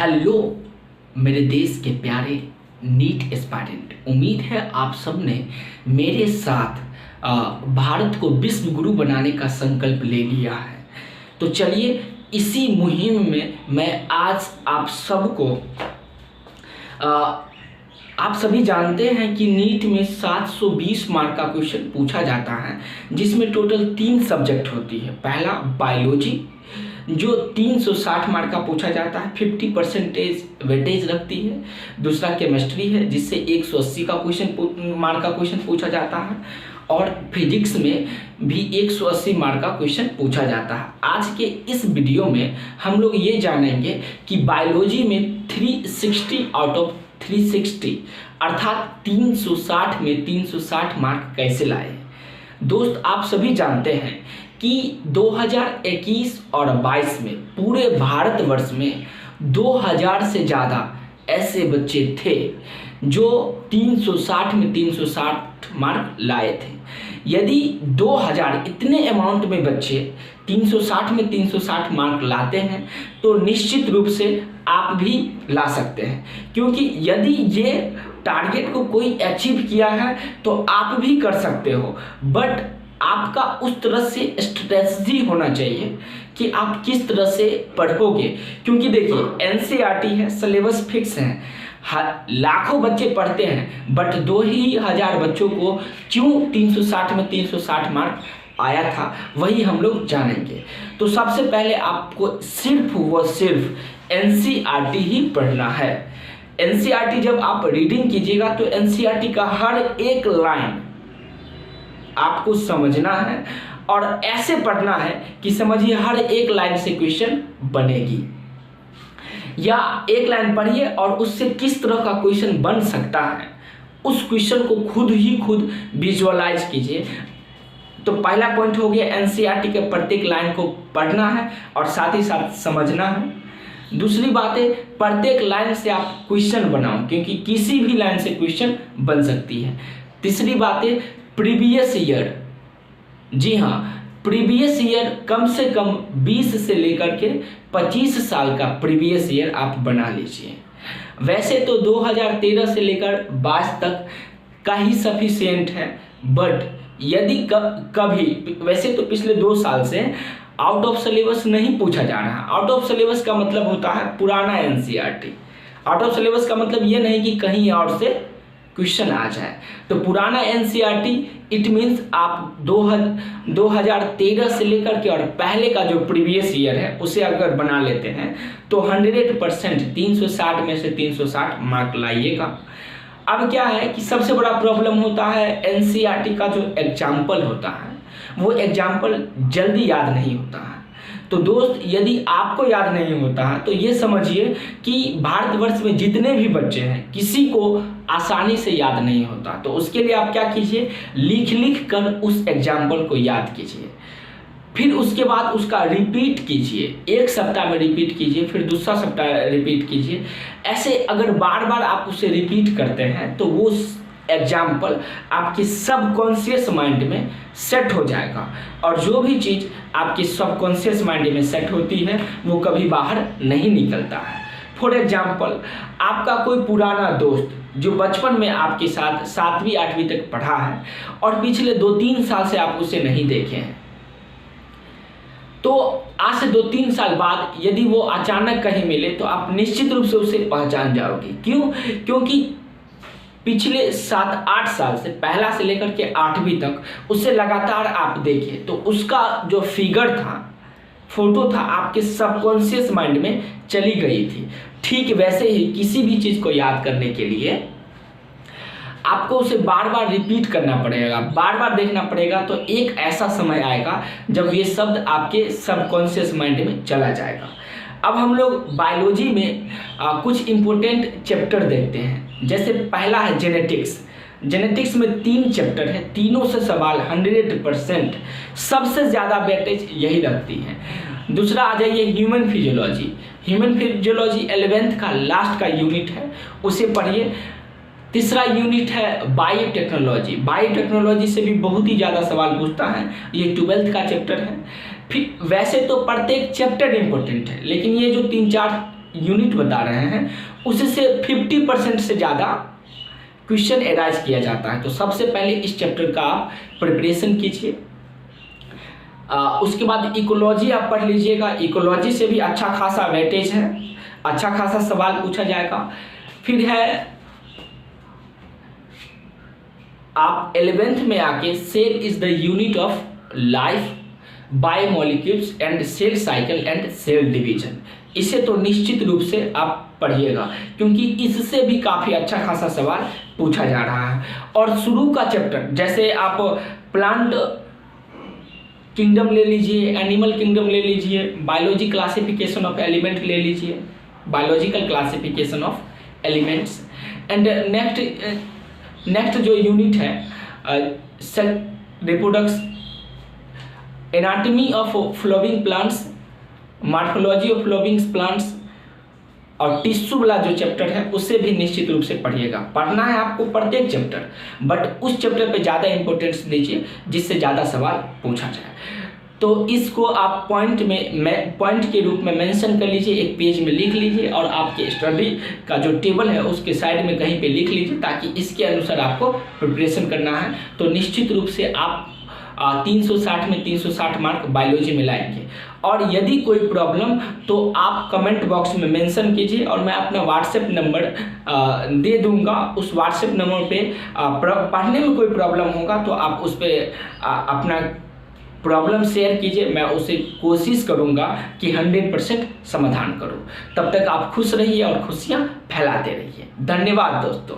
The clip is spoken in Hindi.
हेलो मेरे देश के प्यारे नीट एस्पायरेंट, उम्मीद है आप सब ने मेरे साथ भारत को विश्व गुरु बनाने का संकल्प ले लिया है। तो चलिए इसी मुहिम में मैं आज आप सबको आप सभी जानते हैं कि नीट में 720 मार्क का क्वेश्चन पूछा जाता है, जिसमें टोटल 3 सब्जेक्ट होती है। पहला बायोलॉजी जो 360 मार्क का पूछा जाता है, 50% वेटेज रखती है। दूसरा केमिस्ट्री है जिससे 180 का मार्क का क्वेश्चन पूछा जाता है, और फिजिक्स में भी 180 मार्क का क्वेश्चन पूछा जाता है। आज के इस वीडियो में हम लोग ये जानेंगे कि बायोलॉजी में 360 आउट ऑफ 360 अर्थात 360 में 360 मार्क कैसे लाए। दोस्त, आप सभी जानते हैं कि 2021 और 22 में पूरे भारतवर्ष में 2000 से ज़्यादा ऐसे बच्चे थे जो 360 में 360 मार्क लाए थे। यदि 2000 इतने अमाउंट में बच्चे 360 में 360 मार्क लाते हैं तो निश्चित रूप से आप भी ला सकते हैं, क्योंकि यदि ये टारगेट को कोई अचीव किया है तो आप भी कर सकते हो। बट आपका उस तरह से स्ट्रेटजी होना चाहिए कि आप किस तरह से पढ़ोगे, क्योंकि देखिए एनसीईआरटी है, सिलेबस फिक्स है, लाखों बच्चे पढ़ते हैं, बट 2000 बच्चों को क्यों 360 में 360 मार्क आया था वही हम लोग जानेंगे। तो सबसे पहले आपको सिर्फ व सिर्फ एनसीईआरटी ही पढ़ना है। एनसीईआरटी जब आप रीडिंग कीजिएगा तो एनसीईआरटी का हर एक लाइन आपको समझना है और ऐसे पढ़ना है कि समझिए हर एक लाइन से क्वेश्चन बनेगी, या एक लाइन पढ़िए और उससे किस तरह का क्वेश्चन बन सकता है उस क्वेश्चन को खुद विजुअलाइज कीजिए। तो पहला पॉइंट हो गया, एनसीईआरटी के प्रत्येक लाइन को पढ़ना है और साथ ही साथ समझना है। दूसरी बात है, प्रत्येक लाइन से आप क्वेश्चन बनाओ, क्योंकि किसी भी लाइन से क्वेश्चन बन सकती है। तीसरी बात है, प्रीवियस ईयर, जी हाँ, प्रीवियस ईयर कम से कम 20 से लेकर के 25 साल का प्रीवियस ईयर आप बना लीजिए। वैसे तो 2013 से लेकर 22 तक का ही सफिशिएंट है, बट यदि कभी, वैसे तो पिछले 2 साल से आउट ऑफ सिलेबस नहीं पूछा जा रहा। आउट ऑफ सिलेबस का मतलब होता है पुराना एनसीईआरटी। आउट ऑफ सिलेबस का मतलब ये नहीं कि कहीं और से क्वेश्चन आ जाए। तो पुराना एनसीईआरटी इट मीन्स आप 2013 से लेकर के और पहले का जो प्रीवियस ईयर है उसे अगर बना लेते हैं तो 100% 360 में से 360 मार्क लाइएगा। अब क्या है कि सबसे बड़ा प्रॉब्लम होता है एनसीईआरटी का जो एग्जाम्पल होता है वो एग्जाम्पल जल्दी याद नहीं होता है। तो दोस्त, यदि आपको याद नहीं होता है तो ये समझिए कि भारतवर्ष में जितने भी बच्चे हैं किसी को आसानी से याद नहीं होता। तो उसके लिए आप क्या कीजिए, लिख कर उस एग्जाम्पल को याद कीजिए, फिर उसके बाद उसका रिपीट कीजिए। 1 सप्ताह में रिपीट कीजिए, फिर दूसरा सप्ताह रिपीट कीजिए। ऐसे अगर बार बार आप उसे रिपीट करते हैं तो वो एग्जाम्पल आपके सबकॉन्शियस माइंड में सेट हो जाएगा, और जो भी चीज़ आपके सबकॉन्शियस माइंड में सेट होती है वो कभी बाहर नहीं निकलता है। फॉर एग्जाम्पल, आपका कोई पुराना दोस्त जो बचपन में आपके साथ 7वीं 8वीं तक पढ़ा है और पिछले 2-3 साल से आप उसे नहीं देखे हैं, तो आज से 2-3 साल बाद यदि वो अचानक कहीं मिले तो आप निश्चित रूप से उसे पहचान जाओगे। क्यों? क्योंकि पिछले 7-8 साल से, पहला से लेकर के 8वीं तक उसे लगातार आप देखिए तो उसका जो फिगर था, फोटो था, आपके सबकॉन्शियस माइंड में चली गई थी। ठीक वैसे ही किसी भी चीज़ को याद करने के लिए आपको उसे बार बार रिपीट करना पड़ेगा, बार बार देखना पड़ेगा। तो एक ऐसा समय आएगा जब ये शब्द आपके सबकॉन्शियस माइंड में चला जाएगा। अब हम लोग बायोलॉजी में कुछ इम्पोर्टेंट चैप्टर देखते हैं। जैसे पहला है जेनेटिक्स। जेनेटिक्स में 3 चैप्टर है, तीनों से सवाल 100% सबसे ज़्यादा वेटेज यही रखती है। दूसरा आ जाइए human physiology. Human physiology 11th का लास्ट का यूनिट है, उसे पढ़िए। तीसरा यूनिट है बायोटेक्नोलॉजी। बायोटेक्नोलॉजी से भी बहुत ही ज़्यादा सवाल पूछता है, ये 12th का चैप्टर है। फिर वैसे तो प्रत्येक चैप्टर इम्पोर्टेंट है, लेकिन ये जो 3-4 यूनिट बता रहे हैं उससे 50% से ज़्यादा क्वेश्चन एराइज किया जाता है। तो सबसे पहले इस चैप्टर का आप प्रिपरेशन कीजिए। उसके बाद इकोलॉजी आप पढ़ लीजिएगा। इकोलॉजी से भी अच्छा खासा वेटेज है, अच्छा खासा सवाल पूछा जाएगा। फिर है आप 11th में आके cell is the unit of life, biomolecules and cell cycle and cell division. इसे तो निश्चित रूप से आप पढ़िएगा क्योंकि इससे भी काफ़ी अच्छा खासा सवाल पूछा जा रहा है। और शुरू का चैप्टर जैसे आप प्लांट किंगडम ले लीजिए, एनिमल किंगडम ले लीजिए, बायोलॉजी क्लासिफिकेशन ऑफ एलिमेंट ले लीजिए, biological classification of elements. And next जो यूनिट है cell reproduction, anatomy of flowering plants, morphology of flowering plants और टिश्यू वाला जो चैप्टर है उसे भी निश्चित रूप से पढ़िएगा। पढ़ना है आपको प्रत्येक चैप्टर, बट उस चैप्टर पे ज़्यादा इंपॉर्टेंस दीजिए जिससे ज़्यादा सवाल पूछा जाए। तो इसको आप पॉइंट के रूप में मेंशन कर लीजिए, एक पेज में लिख लीजिए और आपके स्टडी का जो टेबल है उसके साइड में कहीं पे लिख लीजिए ताकि इसके अनुसार आपको प्रिपरेशन करना है। तो निश्चित रूप से आप 360 में 360 मार्क बायोलॉजी में लाएंगे। और यदि कोई प्रॉब्लम तो आप कमेंट बॉक्स में मेंशन कीजिए और मैं अपना व्हाट्सएप नंबर दे दूंगा। उस व्हाट्सएप नंबर पे पढ़ने में कोई प्रॉब्लम होगा तो आप उस पर अपना प्रॉब्लम शेयर कीजिए, मैं उसे कोशिश करूंगा कि 100% समाधान करूं। तब तक आप खुश रहिए और खुशियां फैलाते रहिए। धन्यवाद दोस्तों।